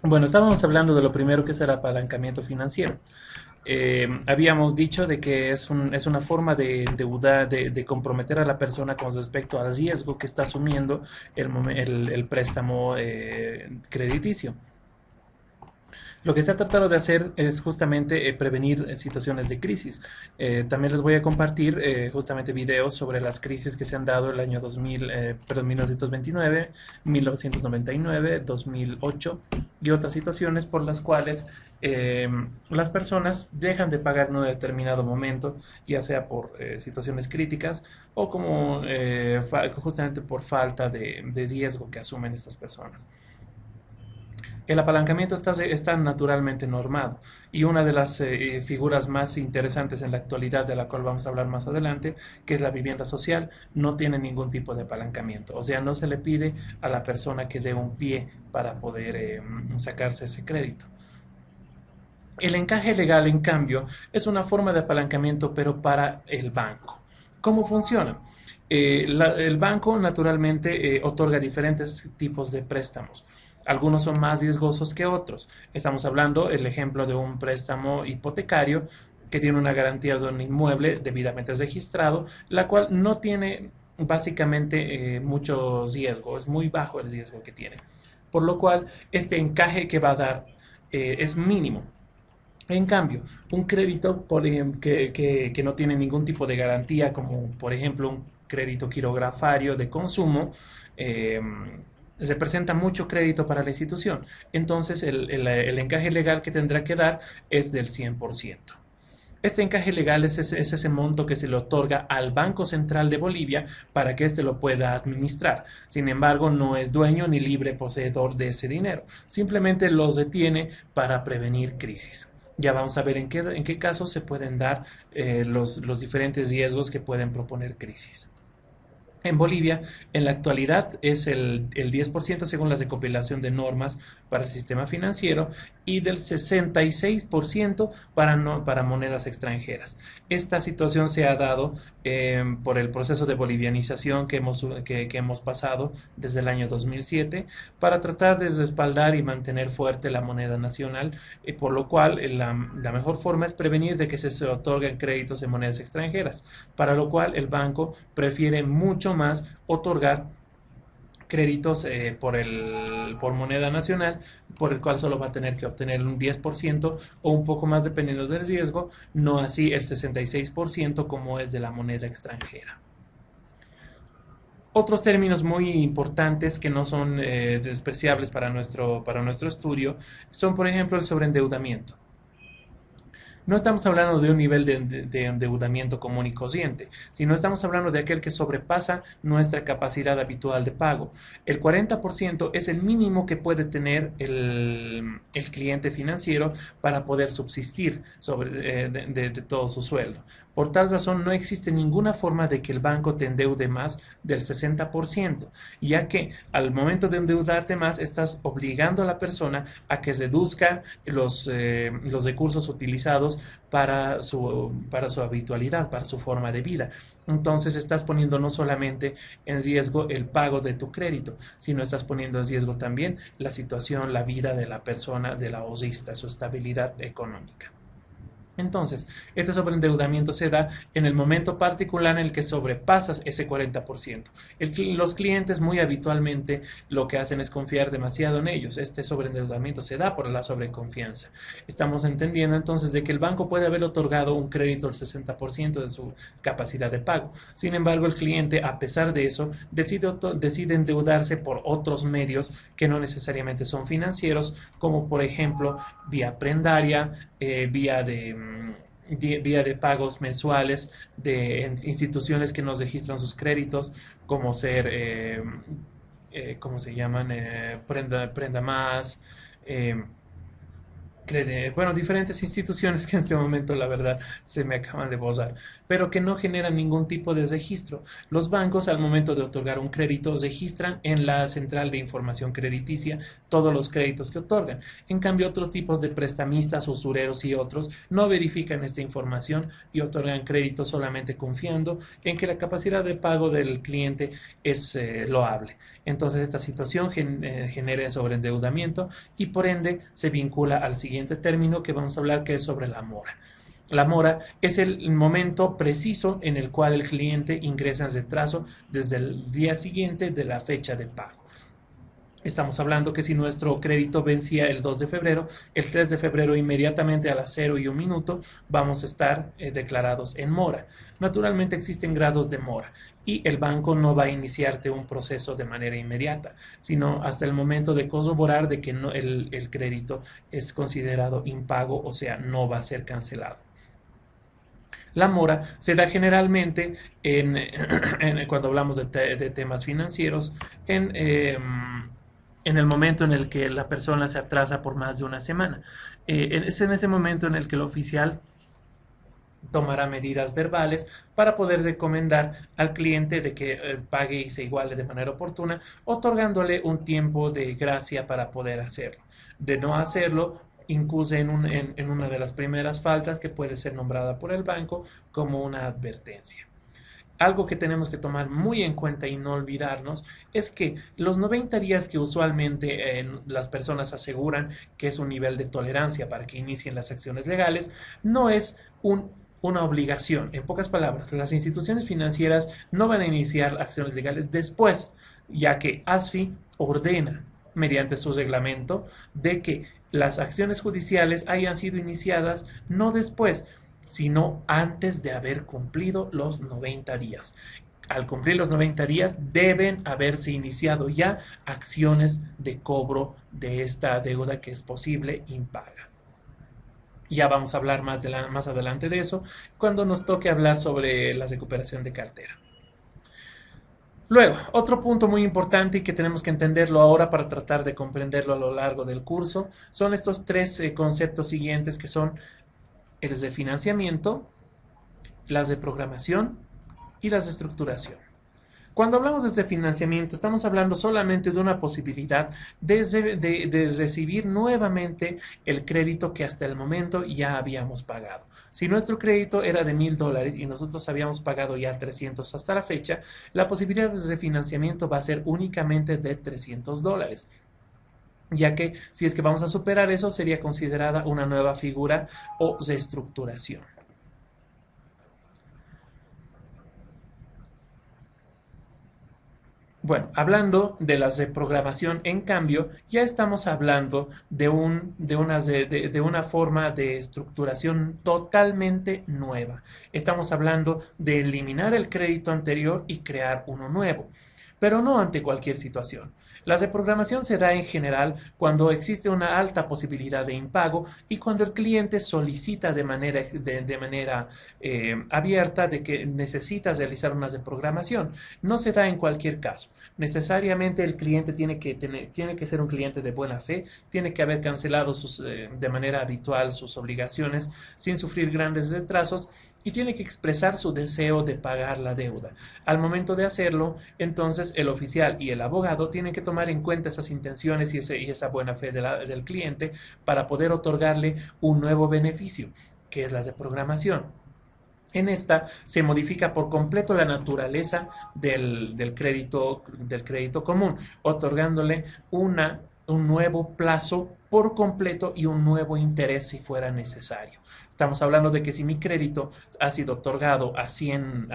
Bueno, estábamos hablando de lo primero que es el apalancamiento financiero. Habíamos dicho de que es una forma de endeudar, de comprometer a la persona con respecto al riesgo que está asumiendo el préstamo crediticio. Lo que se ha tratado de hacer es justamente prevenir situaciones de crisis. También les voy a compartir justamente videos sobre las crisis que se han dado el año 2000, perdón, 1929, 1999, 2008 y otras situaciones por las cuales las personas dejan de pagar en un determinado momento, ya sea por situaciones críticas o como justamente por falta de riesgo que asumen estas personas. El apalancamiento está naturalmente normado y una de las figuras más interesantes en la actualidad, de la cual vamos a hablar más adelante, que es la vivienda social, no tiene ningún tipo de apalancamiento. O sea, no se le pide a la persona que dé un pie para poder sacarse ese crédito. El encaje legal, en cambio, es una forma de apalancamiento, pero para el banco. ¿Cómo funciona? El banco naturalmente otorga diferentes tipos de préstamos. Algunos son más riesgosos que otros. Estamos hablando, el ejemplo de un préstamo hipotecario que tiene una garantía de un inmueble debidamente registrado, la cual no tiene básicamente mucho riesgo, es muy bajo el riesgo que tiene. Por lo cual, este encaje que va a dar es mínimo. En cambio, un crédito que no tiene ningún tipo de garantía, como por ejemplo un crédito quirografario de consumo, eh, se presenta mucho crédito para la institución. Entonces, el encaje legal que tendrá que dar es del 100%. Este encaje legal es ese monto que se le otorga al Banco Central de Bolivia para que éste lo pueda administrar. Sin embargo, no es dueño ni libre poseedor de ese dinero. Simplemente los detiene para prevenir crisis. Ya vamos a ver en qué casos se pueden dar los diferentes riesgos que pueden proponer crisis. En Bolivia, en la actualidad, es el 10% según la recopilación de normas para el sistema financiero y del 66% para, no, para monedas extranjeras. Esta situación se ha dado por el proceso de bolivianización que hemos pasado desde el año 2007 para tratar de respaldar y mantener fuerte la moneda nacional, por lo cual la mejor forma es prevenir de que se otorguen créditos en monedas extranjeras, para lo cual el banco prefiere mucho más otorgar créditos por moneda nacional, por el cual solo va a tener que obtener un 10% o un poco más dependiendo del riesgo, no así el 66% como es de la moneda extranjera. Otros términos muy importantes que no son despreciables para nuestro estudio son, por ejemplo, el sobreendeudamiento. No estamos hablando de un nivel de endeudamiento común y corriente, sino estamos hablando de aquel que sobrepasa nuestra capacidad habitual de pago. El 40% es el mínimo que puede tener el cliente financiero para poder subsistir de todo su sueldo. Por tal razón, no existe ninguna forma de que el banco te endeude más del 60%, ya que al momento de endeudarte más, estás obligando a la persona a que reduzca los recursos utilizados para su habitualidad, para su forma de vida. Entonces estás poniendo no solamente en riesgo el pago de tu crédito, sino estás poniendo en riesgo también la situación, la vida de la persona, del ahorrista, su estabilidad económica. Entonces, este sobreendeudamiento se da en el momento particular en el que sobrepasas ese 40%. Los clientes muy habitualmente lo que hacen es confiar demasiado en ellos. Este sobreendeudamiento se da por la sobreconfianza. Estamos entendiendo entonces de que el banco puede haber otorgado un crédito al 60% de su capacidad de pago. Sin embargo, el cliente, a pesar de eso, decide endeudarse por otros medios que no necesariamente son financieros, como por ejemplo vía prendaria, vía de pagos mensuales de instituciones que nos registran sus créditos, como ser, ¿cómo se llaman? Prenda Más, eh, bueno, diferentes instituciones que en este momento, la verdad, se me acaban de bozar, pero que no generan ningún tipo de registro. Los bancos, al momento de otorgar un crédito, registran en la central de información crediticia todos los créditos que otorgan. En cambio, otros tipos de prestamistas, usureros y otros no verifican esta información y otorgan créditos solamente confiando en que la capacidad de pago del cliente es loable. Entonces, esta situación genera sobreendeudamiento y por ende se vincula al siguiente término que vamos a hablar, que es sobre la mora. La mora es el momento preciso en el cual el cliente ingresa en retraso desde el día siguiente de la fecha de pago. Estamos hablando que si nuestro crédito vencía el 2 de febrero, el 3 de febrero inmediatamente a las 0:01 vamos a estar declarados en mora. Naturalmente existen grados de mora y el banco no va a iniciarte un proceso de manera inmediata, sino hasta el momento de corroborar de que no, el crédito es considerado impago, o sea, no va a ser cancelado. La mora se da generalmente cuando hablamos de temas financieros, en el momento en el que la persona se atrasa por más de una semana. Es en ese momento en el que el oficial tomará medidas verbales para poder recomendar al cliente de que pague y se iguale de manera oportuna, otorgándole un tiempo de gracia para poder hacerlo. De no hacerlo, incurre en una de las primeras faltas que puede ser nombrada por el banco como una advertencia. Algo que tenemos que tomar muy en cuenta y no olvidarnos es que los 90 días que usualmente las personas aseguran que es un nivel de tolerancia para que inicien las acciones legales, no es una obligación. En pocas palabras, las instituciones financieras no van a iniciar acciones legales después, ya que ASFI ordena mediante su reglamento de que las acciones judiciales hayan sido iniciadas no después, sino antes de haber cumplido los 90 días. Al cumplir los 90 días deben haberse iniciado ya acciones de cobro de esta deuda que es posible impaga. Ya vamos a hablar más adelante de eso cuando nos toque hablar sobre la recuperación de cartera. Luego, otro punto muy importante y que tenemos que entenderlo ahora para tratar de comprenderlo a lo largo del curso son estos tres conceptos siguientes, que son el de financiamiento, las de programación y las de estructuración. Cuando hablamos de financiamiento, estamos hablando solamente de una posibilidad de recibir nuevamente el crédito que hasta el momento ya habíamos pagado. Si nuestro crédito era de $1,000 y nosotros habíamos pagado ya 300 hasta la fecha, la posibilidad de financiamiento va a ser únicamente de $300, ya que si es que vamos a superar eso, sería considerada una nueva figura o reestructuración. Bueno, hablando de las de programación, en cambio, ya estamos hablando de una forma de estructuración totalmente nueva. Estamos hablando de eliminar el crédito anterior y crear uno nuevo, pero no ante cualquier situación. La reprogramación se da en general cuando existe una alta posibilidad de impago y cuando el cliente solicita de manera abierta de que necesita realizar una reprogramación. No se da en cualquier caso. Necesariamente el cliente tiene que ser un cliente de buena fe, tiene que haber cancelado de manera habitual sus obligaciones sin sufrir grandes retrasos y tiene que expresar su deseo de pagar la deuda. Al momento de hacerlo, entonces el oficial y el abogado tienen que tomar en cuenta esas intenciones y esa buena fe del cliente para poder otorgarle un nuevo beneficio, que es la reprogramación. En esta se modifica por completo la naturaleza del crédito común, otorgándole un nuevo plazo por completo y un nuevo interés si fuera necesario. Estamos hablando de que si mi crédito ha sido otorgado a 100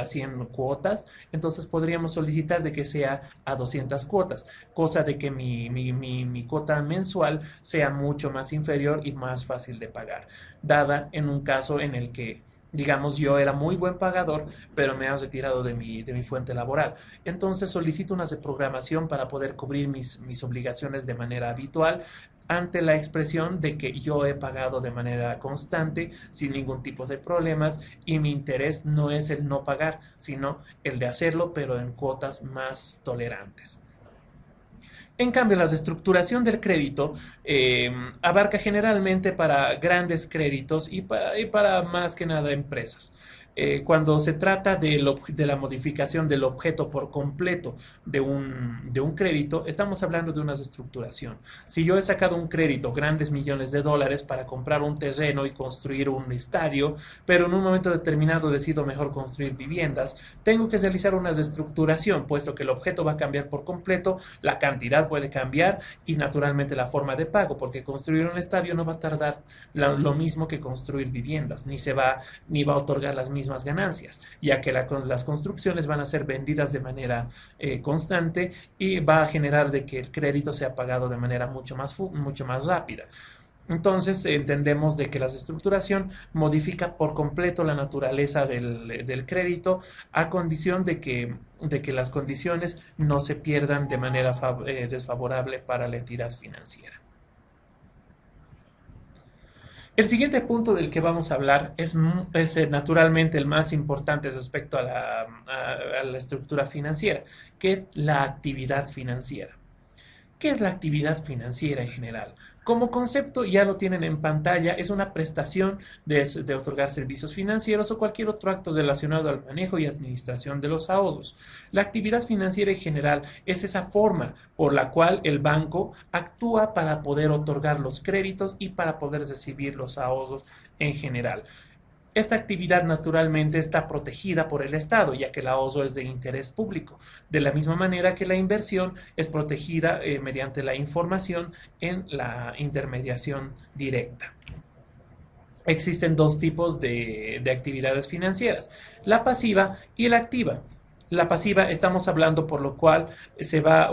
cuotas, entonces podríamos solicitar de que sea a 200 cuotas, cosa de que mi cuota mensual sea mucho más inferior y más fácil de pagar, dada en un caso en el que digamos, yo era muy buen pagador, pero me han retirado de mi fuente laboral. Entonces solicito una reprogramación para poder cubrir mis obligaciones de manera habitual ante la expresión de que yo he pagado de manera constante, sin ningún tipo de problemas, y mi interés no es el no pagar, sino el de hacerlo, pero en cuotas más tolerantes. En cambio, la desestructuración del crédito abarca generalmente para grandes créditos y para más que nada empresas. Cuando se trata de la modificación del objeto por completo de un crédito, estamos hablando de una desestructuración. Si yo he sacado un crédito, grandes millones de dólares, para comprar un terreno y construir un estadio, pero en un momento determinado decido mejor construir viviendas, tengo que realizar una desestructuración, puesto que el objeto va a cambiar por completo, la cantidad puede cambiar y naturalmente la forma de pago, porque construir un estadio no va a tardar lo mismo que construir viviendas, ni va a otorgar las mismas ganancias, ya que las construcciones van a ser vendidas de manera constante y va a generar de que el crédito sea pagado de manera mucho más rápida. Entonces entendemos de que la desestructuración modifica por completo la naturaleza del crédito a condición de que las condiciones no se pierdan de manera desfavorable para la entidad financiera. El siguiente punto del que vamos a hablar es naturalmente el más importante respecto a la estructura financiera, que es la actividad financiera. ¿Qué es la actividad financiera en general? Como concepto, ya lo tienen en pantalla, es una prestación de otorgar servicios financieros o cualquier otro acto relacionado al manejo y administración de los ahorros. La actividad financiera en general es esa forma por la cual el banco actúa para poder otorgar los créditos y para poder recibir los ahorros en general. Esta actividad naturalmente está protegida por el Estado, ya que el ahorro es de interés público, de la misma manera que la inversión es protegida mediante la información en la intermediación directa. Existen dos tipos de actividades financieras, la pasiva y la activa. La pasiva estamos hablando por lo cual se va a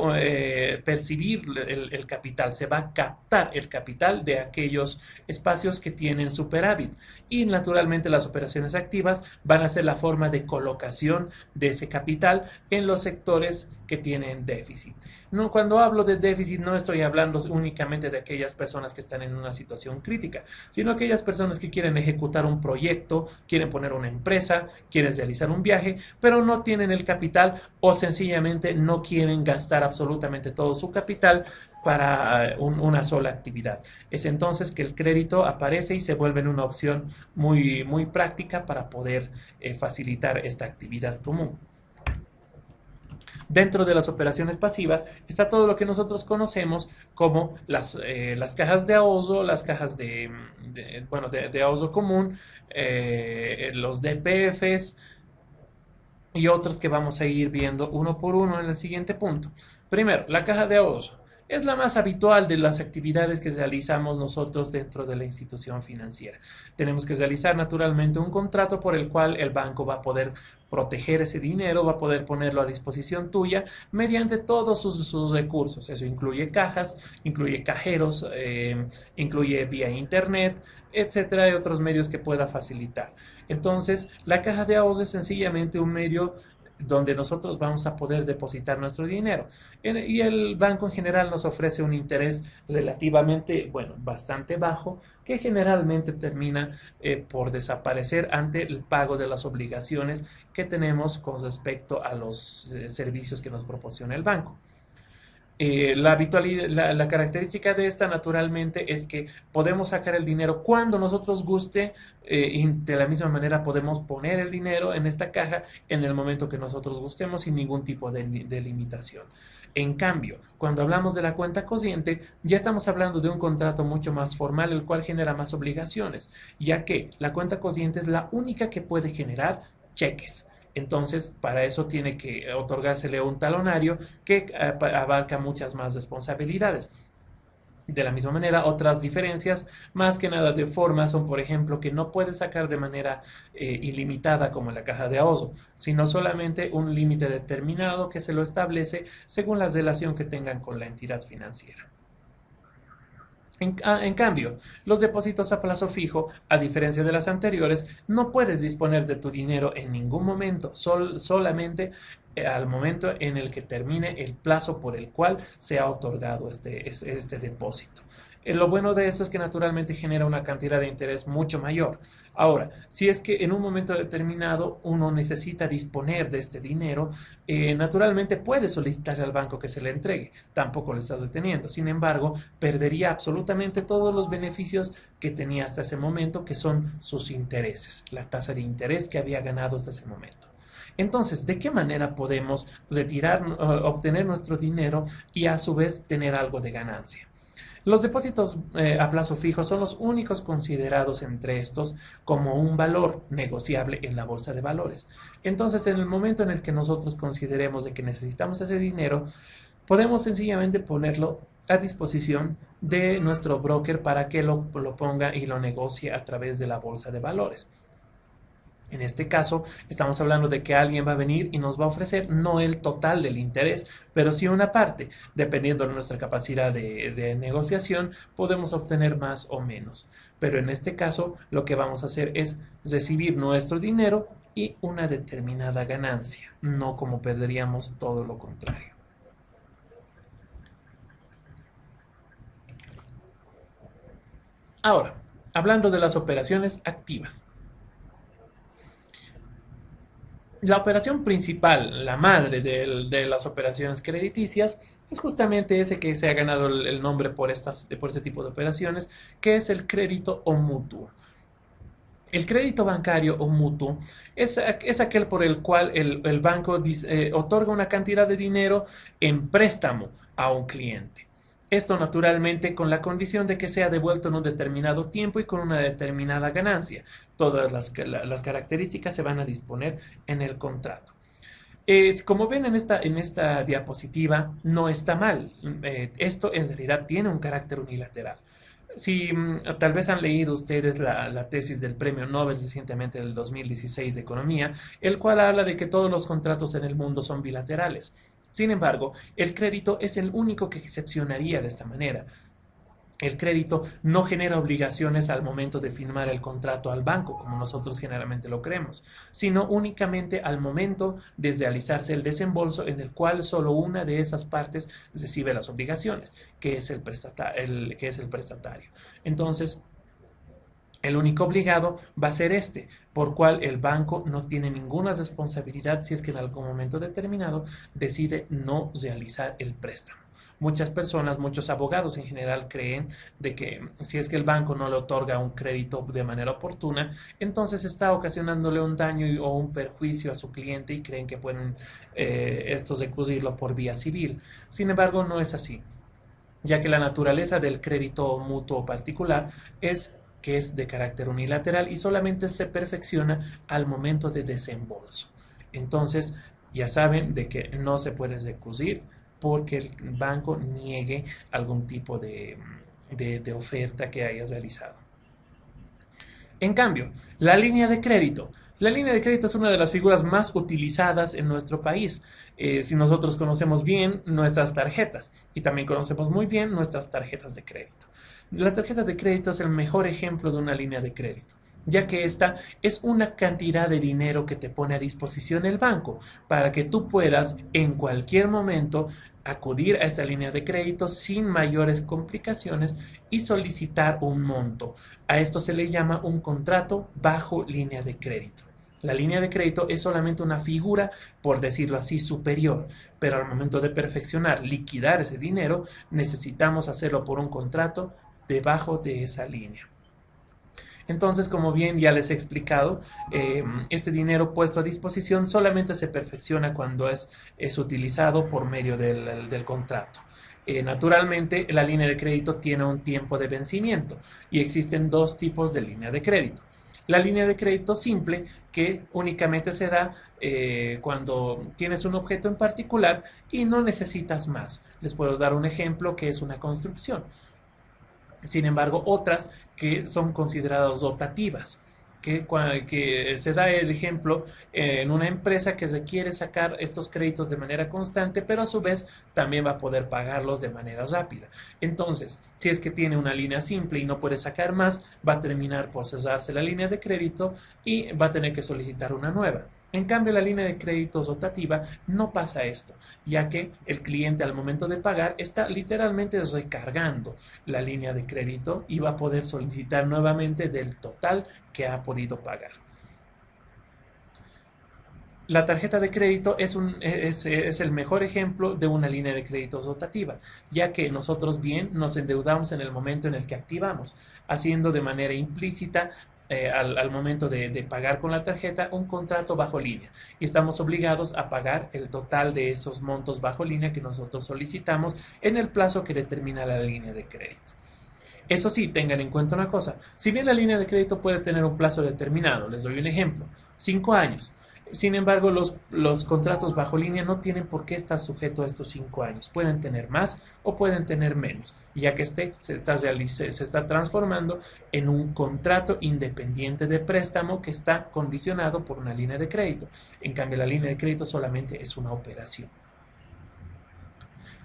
percibir el capital, se va a captar el capital de aquellos espacios que tienen superávit y naturalmente las operaciones activas van a ser la forma de colocación de ese capital en los sectores que tienen déficit. No, cuando hablo de déficit no estoy hablando únicamente de aquellas personas que están en una situación crítica, sino aquellas personas que quieren ejecutar un proyecto, quieren poner una empresa, quieren realizar un viaje, pero no tienen el capital o sencillamente no quieren gastar absolutamente todo su capital para una sola actividad. Es entonces que el crédito aparece y se vuelve una opción muy, muy práctica para poder facilitar esta actividad común. Dentro de las operaciones pasivas está todo lo que nosotros conocemos como las cajas de ahorro, las cajas de ahorro común, los DPFs y otros que vamos a ir viendo uno por uno en el siguiente punto. Primero, la caja de ahorro. Es la más habitual de las actividades que realizamos nosotros dentro de la institución financiera. Tenemos que realizar naturalmente un contrato por el cual el banco va a poder proteger ese dinero, va a poder ponerlo a disposición tuya mediante todos sus recursos. Eso incluye cajas, incluye cajeros, incluye vía internet, etcétera, y otros medios que pueda facilitar. Entonces, la caja de ahorro es sencillamente un medio donde nosotros vamos a poder depositar nuestro dinero. Y el banco en general nos ofrece un interés relativamente, bastante bajo, que generalmente termina por desaparecer ante el pago de las obligaciones que tenemos con respecto a los servicios que nos proporciona el banco. La característica de esta naturalmente es que podemos sacar el dinero cuando nosotros guste y de la misma manera podemos poner el dinero en esta caja en el momento que nosotros gustemos sin ningún tipo de limitación. En cambio, cuando hablamos de la cuenta corriente, ya estamos hablando de un contrato mucho más formal, el cual genera más obligaciones, ya que la cuenta corriente es la única que puede generar cheques. Entonces, para eso tiene que otorgársele un talonario que abarca muchas más responsabilidades. De la misma manera, otras diferencias, más que nada de forma, son, por ejemplo, que no puedes sacar de manera ilimitada como en la caja de ahorro, sino solamente un límite determinado que se lo establece según la relación que tengan con la entidad financiera. En cambio, los depósitos a plazo fijo, a diferencia de las anteriores, no puedes disponer de tu dinero en ningún momento, solamente al momento en el que termine el plazo por el cual se ha otorgado este depósito. Lo bueno de esto es que naturalmente genera una cantidad de interés mucho mayor. Ahora, si es que en un momento determinado uno necesita disponer de este dinero, naturalmente puede solicitarle al banco que se le entregue. Tampoco lo estás deteniendo. Sin embargo, perdería absolutamente todos los beneficios que tenía hasta ese momento, que son sus intereses, la tasa de interés que había ganado hasta ese momento. Entonces, ¿de qué manera podemos retirar, obtener nuestro dinero y a su vez tener algo de ganancia? Los depósitos a plazo fijo son los únicos considerados entre estos como un valor negociable en la bolsa de valores. Entonces, en el momento en el que nosotros consideremos de que necesitamos ese dinero, podemos sencillamente ponerlo a disposición de nuestro broker para que lo ponga y lo negocie a través de la bolsa de valores. En este caso, estamos hablando de que alguien va a venir y nos va a ofrecer no el total del interés, pero sí una parte. Dependiendo de nuestra capacidad de negociación, podemos obtener más o menos. Pero en este caso, lo que vamos a hacer es recibir nuestro dinero y una determinada ganancia, no como perderíamos todo lo contrario. Ahora, hablando de las operaciones activas. La operación principal, la madre de las operaciones crediticias, es justamente ese que se ha ganado el nombre por este tipo de operaciones, que es el crédito o mutuo. El crédito bancario o mutuo es aquel por el cual el banco otorga una cantidad de dinero en préstamo a un cliente. Esto naturalmente con la condición de que sea devuelto en un determinado tiempo y con una determinada ganancia. Todas las características se van a disponer en el contrato. Como ven en esta diapositiva, no está mal. Esto en realidad tiene un carácter unilateral. Si tal vez han leído ustedes la tesis del Premio Nobel recientemente del 2016 de Economía, el cual habla de que todos los contratos en el mundo son bilaterales. Sin embargo, el crédito es el único que excepcionaría de esta manera. El crédito no genera obligaciones al momento de firmar el contrato al banco, como nosotros generalmente lo creemos, sino únicamente al momento de realizarse el desembolso en el cual solo una de esas partes recibe las obligaciones, que es el prestatario. Entonces, el único obligado va a ser este, por cual el banco no tiene ninguna responsabilidad si es que en algún momento determinado decide no realizar el préstamo. Muchas personas, muchos abogados en general creen de que si es que el banco no le otorga un crédito de manera oportuna, entonces está ocasionándole un daño o un perjuicio a su cliente y creen que pueden estos recurrirlo por vía civil. Sin embargo, no es así, ya que la naturaleza del crédito mutuo particular es que es de carácter unilateral y solamente se perfecciona al momento de desembolso. Entonces, ya saben de que no se puede recurrir porque el banco niegue algún tipo de oferta que hayas realizado. En cambio, la línea de crédito. La línea de crédito es una de las figuras más utilizadas en nuestro país. Si nosotros conocemos bien nuestras tarjetas y también conocemos muy bien nuestras tarjetas de crédito. La tarjeta de crédito es el mejor ejemplo de una línea de crédito, ya que esta es una cantidad de dinero que te pone a disposición el banco para que tú puedas en cualquier momento acudir a esta línea de crédito sin mayores complicaciones y solicitar un monto. A esto se le llama un contrato bajo línea de crédito. La línea de crédito es solamente una figura, por decirlo así, superior, pero al momento de perfeccionar, liquidar ese dinero, necesitamos hacerlo por un contrato debajo de esa línea. Entonces, como bien ya les he explicado, este dinero puesto a disposición solamente se perfecciona cuando es utilizado por medio del contrato. Naturalmente, la línea de crédito tiene un tiempo de vencimiento y existen dos tipos de línea de crédito. La línea de crédito simple, que únicamente se da cuando tienes un objeto en particular y no necesitas más. Les puedo dar un ejemplo que es una construcción. Sin embargo, otras que son consideradas dotativas, que se da el ejemplo en una empresa que se quiere sacar estos créditos de manera constante, pero a su vez también va a poder pagarlos de manera rápida. Entonces, si es que tiene una línea simple y no puede sacar más, va a terminar por cesarse la línea de crédito y va a tener que solicitar una nueva. En cambio, la línea de créditos rotativa no pasa esto, ya que el cliente al momento de pagar está literalmente recargando la línea de crédito y va a poder solicitar nuevamente del total que ha podido pagar. La tarjeta de crédito es el mejor ejemplo de una línea de crédito rotativa, ya que nosotros bien nos endeudamos en el momento en el que activamos, haciendo de manera implícita al momento de pagar con la tarjeta un contrato bajo línea y estamos obligados a pagar el total de esos montos bajo línea que nosotros solicitamos en el plazo que determina la línea de crédito. Eso sí, tengan en cuenta una cosa, si bien la línea de crédito puede tener un plazo determinado, les doy un ejemplo, 5 años. Sin embargo, los contratos bajo línea no tienen por qué estar sujetos a estos 5 años. Pueden tener más o pueden tener menos, ya que se está transformando en un contrato independiente de préstamo que está condicionado por una línea de crédito. En cambio, la línea de crédito solamente es una operación.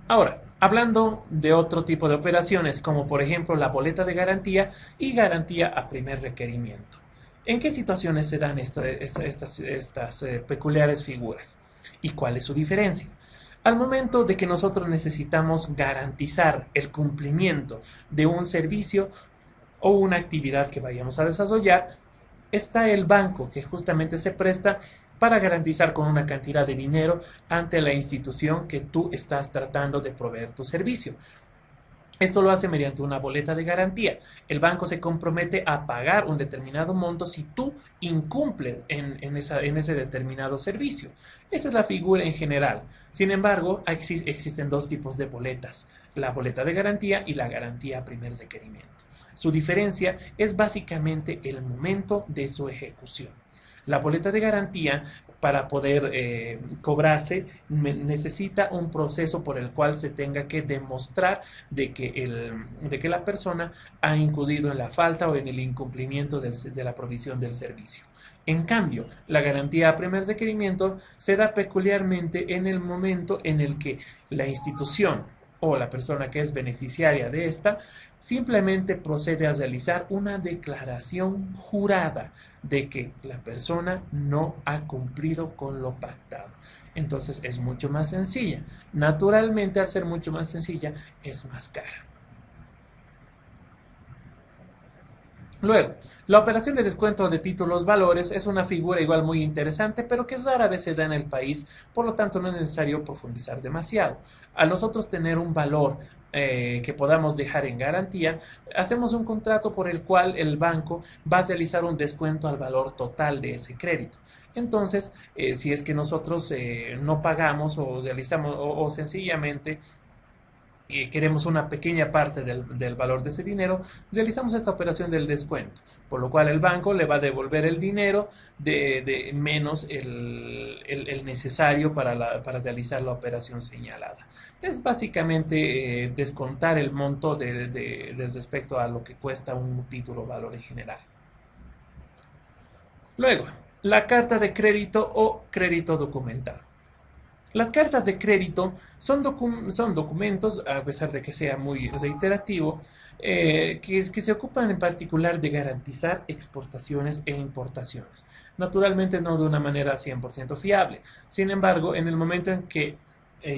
Ahora, hablando de otro tipo de operaciones, como por ejemplo la boleta de garantía y garantía a primer requerimiento. ¿En qué situaciones se dan estas peculiares figuras? ¿Y cuál es su diferencia? Al momento de que nosotros necesitamos garantizar el cumplimiento de un servicio o una actividad que vayamos a desarrollar, está el banco que justamente se presta para garantizar con una cantidad de dinero ante la institución que tú estás tratando de proveer tu servicio. Esto lo hace mediante una boleta de garantía. El banco se compromete a pagar un determinado monto si tú incumples en ese determinado servicio. Esa es la figura en general. Sin embargo, existen dos tipos de boletas, la boleta de garantía y la garantía a primer requerimiento. Su diferencia es básicamente el momento de su ejecución. La boleta de garantía, para poder cobrarse, necesita un proceso por el cual se tenga que demostrar de que la persona ha incurrido en la falta o en el incumplimiento de la provisión del servicio. En cambio, la garantía a primer requerimiento se da peculiarmente en el momento en el que la institución o la persona que es beneficiaria de esta simplemente procede a realizar una declaración jurada de que la persona no ha cumplido con lo pactado. Entonces es mucho más sencilla. Naturalmente, al ser mucho más sencilla, es más cara. Luego, la operación de descuento de títulos valores es una figura igual muy interesante, pero que rara vez se da en el país, por lo tanto no es necesario profundizar demasiado. Al nosotros tener un valor que podamos dejar en garantía, hacemos un contrato por el cual el banco va a realizar un descuento al valor total de ese crédito. Entonces, si es que nosotros no pagamos o realizamos o sencillamente queremos una pequeña parte del valor de ese dinero, realizamos esta operación del descuento, por lo cual el banco le va a devolver el dinero de menos el necesario para realizar la operación señalada. Es básicamente descontar el monto respecto a lo que cuesta un título valor en general. Luego, la carta de crédito o crédito documentado. Las cartas de crédito son documentos, a pesar de que sea muy reiterativo, que se ocupan en particular de garantizar exportaciones e importaciones. Naturalmente no de una manera 100% fiable. Sin embargo, en el momento en que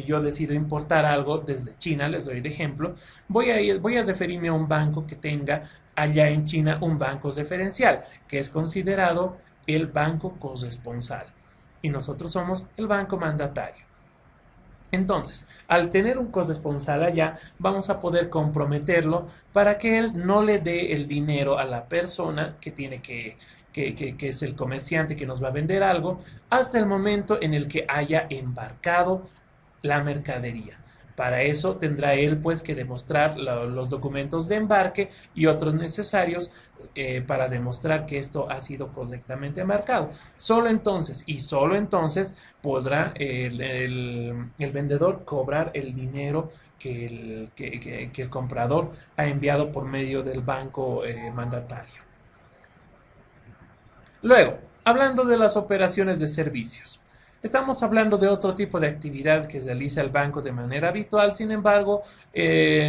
yo decido importar algo desde China, les doy el ejemplo, voy a referirme a un banco que tenga allá en China un banco referencial, que es considerado el banco corresponsal. Y nosotros somos el banco mandatario. Entonces, al tener un corresponsal allá, vamos a poder comprometerlo para que él no le dé el dinero a la persona que es el comerciante que nos va a vender algo, hasta el momento en el que haya embarcado la mercadería. Para eso tendrá él pues que demostrar los documentos de embarque y otros necesarios para demostrar que esto ha sido correctamente marcado. Solo entonces y solo entonces podrá el vendedor cobrar el dinero que el comprador ha enviado por medio del banco mandatario. Luego, hablando de las operaciones de servicios. Estamos hablando de otro tipo de actividad que realiza el banco de manera habitual, sin embargo,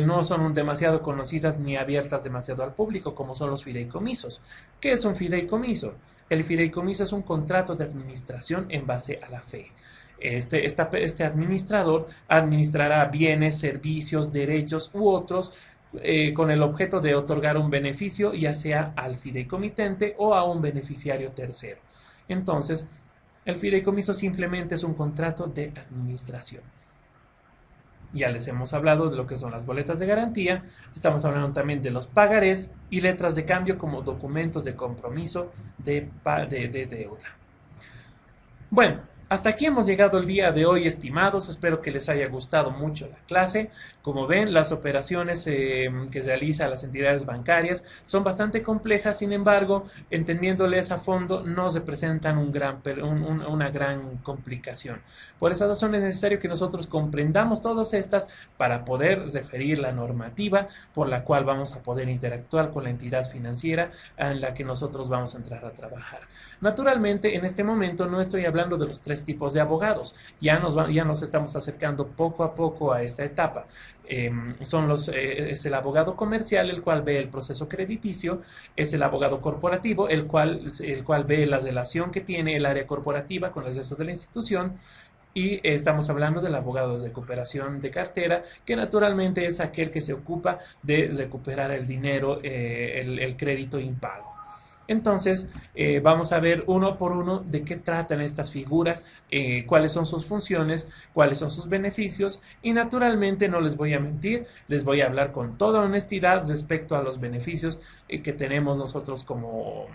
no son demasiado conocidas ni abiertas demasiado al público, como son los fideicomisos. ¿Qué es un fideicomiso? El fideicomiso es un contrato de administración en base a la fe. Este administrador administrará bienes, servicios, derechos u otros con el objeto de otorgar un beneficio, ya sea al fideicomitente o a un beneficiario tercero. Entonces, el fideicomiso simplemente es un contrato de administración. Ya les hemos hablado de lo que son las boletas de garantía, estamos hablando también de los pagarés y letras de cambio como documentos de compromiso de deuda. Bueno, hasta aquí hemos llegado el día de hoy, estimados. Espero que les haya gustado mucho la clase. Como ven, las operaciones que realizan las entidades bancarias son bastante complejas, sin embargo, entendiéndoles a fondo, no representan una gran complicación. Por esa razón es necesario que nosotros comprendamos todas estas para poder referir la normativa por la cual vamos a poder interactuar con la entidad financiera en la que nosotros vamos a entrar a trabajar. Naturalmente, en este momento no estoy hablando de los tres tipos de abogados. Ya nos estamos acercando poco a poco a esta etapa. Es el abogado comercial, el cual ve el proceso crediticio, es el abogado corporativo, el cual ve la relación que tiene el área corporativa con el resto de la institución, y estamos hablando del abogado de recuperación de cartera, que naturalmente es aquel que se ocupa de recuperar el dinero, el crédito impago. Entonces, vamos a ver uno por uno de qué tratan estas figuras, cuáles son sus funciones, cuáles son sus beneficios, y naturalmente no les voy a mentir, les voy a hablar con toda honestidad respecto a los beneficios que tenemos nosotros como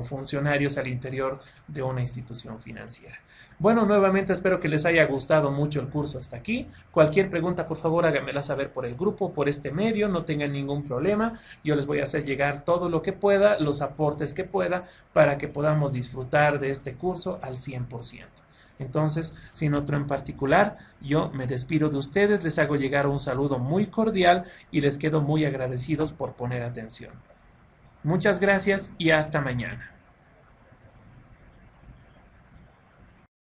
funcionarios al interior de una institución financiera. Bueno, nuevamente espero que les haya gustado mucho el curso hasta aquí. Cualquier pregunta, por favor, háganmela saber por el grupo, por este medio, no tengan ningún problema. Yo les voy a hacer llegar todo lo que pueda, los aportes que pueda, para que podamos disfrutar de este curso al 100%. Entonces, sin otro en particular, yo me despido de ustedes, les hago llegar un saludo muy cordial y les quedo muy agradecidos por poner atención. Muchas gracias y hasta mañana.